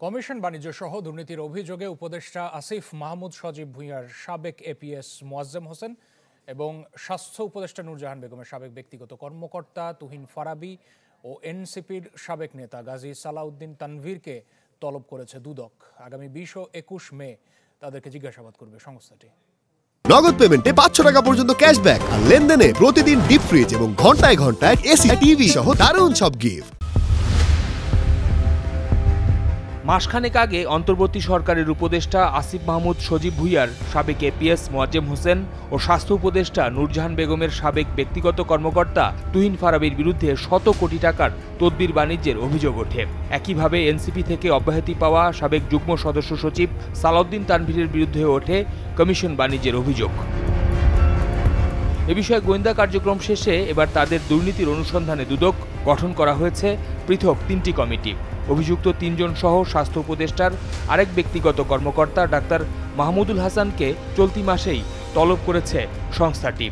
Commission বাণিজ্য সহ দুর্নীতির অভিযোগে উপদেষ্টা আসিফ মাহমুদ সজীব ভুঁইয়ার সাবেক এপিএস মোয়াজ্জেম হোসেন এবং স্বাস্থ্য উপদেষ্টা নূরজাহান বেগমের সাবেক ব্যক্তিগত কর্মকর্তা তুহিন ফারাবী ও এনসিপির সাবেক নেতা গাজী সালাউদ্দিন তানভীরকে তলব করেছে দুদক। আগামী 20 ও 21 মে তাদেরকে জিজ্ঞাসাবাদ করবে সংস্থাটি। নগদ পেমেন্টে 500 টাকা পর্যন্ত ক্যাশব্যাক আর লেনদেনে প্রতিদিন ডিপ ফ্রিজ এবং ঘন্টায় ঘন্টায় এসি টিভি সহ দারুণ সব গিফট। মাসখানেক আগে অন্তর্বর্তী সরকারের উপদেষ্টা আসিফ মাহমুদ সজীব ভুঁইয়ার সাবেক এপিএস মোয়াজ্জেম হোসেন ও স্বাস্থ্য উপদেষ্টা নূরজাহান বেগমের সাবেক ব্যক্তিগত কর্মকর্তা তুহিন ফারাবীর বিরুদ্ধে শত কোটি টাকার তদবির বাণিজ্যের অভিযোগ ওঠে। একইভাবে এনসিপি থেকে অব্যাহতি পাওয়া সাবেক যুগ্ম সদস্য সচিব সালাউদ্দিন তানভীরের বিরুদ্ধে ওঠে কমিশন বাণিজ্যের অভিযোগ। এ বিষয়ে গোয়েন্দা কার্যক্রম শেষে এবার তাদের দুর্নীতির অনুসন্ধানে দুদক গঠন করা হয়েছে পৃথক 3টি কমিটি। অভিযুক্ত 3 জন সহ স্বাস্থ্য উপদেষ্টার আরেক ব্যক্তিগত কর্মকর্তা ডাক্তার মাহমুদুল হাসানকে চলতি মাসেই তলব করেছে সংস্থাটি।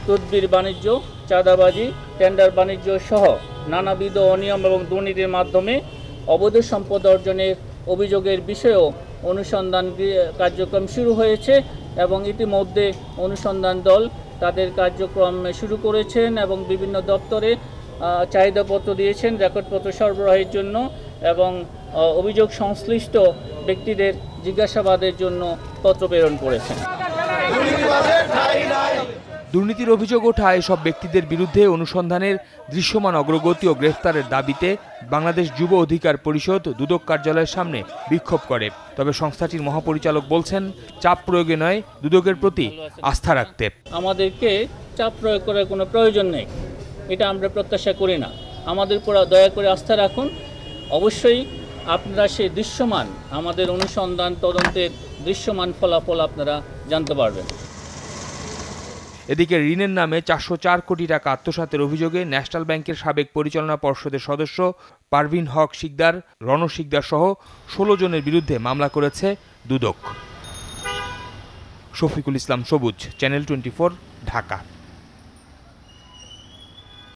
তদবির বাণিজ্য, চাঁদাবাজি, টেন্ডার বাণিজ্য সহ নানাবিধ অনিয়ম এবং দুর্নীতির মাধ্যমে অবৈধ সম্পদ অর্জনের অভিযোগের বিষয়েও অনুসন্ধান কার্যক্রম শুরু হয়েছে এবং ইতিমধ্যে অনুসন্ধান দল তাদের কার্যক্রম শুরু করেছেন এবং বিভিন্ন দপ্তরে চাহিদাপত্র দিয়েছেন রেকর্ডপত্র সরবরাহের জন্য এবং অভিযোগ সংশ্লিষ্ট ব্যক্তিদের জিজ্ঞাসাবাদের জন্য পত্র প্রেরণ করেছেন। দুর্নীতির অভিযোগ ওঠা এসব ব্যক্তিদের বিরুদ্ধে অনুসন্ধানের দৃশ্যমান অগ্রগতি ও গ্রেফতারের দাবিতে বাংলাদেশ যুব অধিকার পরিষদ দুদক কার্যালয়ের সামনে বিক্ষোভ করে। তবে সংস্থাটির মহাপরিচালক বলছেন, চাপ প্রয়োগে নয়, দুদকের প্রতি আস্থা রাখতে। আমাদেরকে চাপ প্রয়োগ করার কোনো প্রয়োজন নেই, এটা আমরা প্রত্যাশা করি না। আমাদের উপর দয়া করে আস্থা রাখুন। অবশ্যই আপনারা সেই দৃশ্যমান আমাদের অনুসন্ধান তদন্তের দৃশ্যমান ফলাফল আপনারা জানতে পারবেন। এদিকে ঋণের নামে 404 কোটি টাকা আত্মসাতের অভিযোগে ন্যাশনাল ব্যাংকের সাবেক পরিচালনা পর্ষদের সদস্য পারভিন হক শিকদার, রণ শিকদার সহ 16 জনের বিরুদ্ধে মামলা করেছে দুদক। শফিকুল ইসলাম সবুজ, চ্যানেল 24, ঢাকা।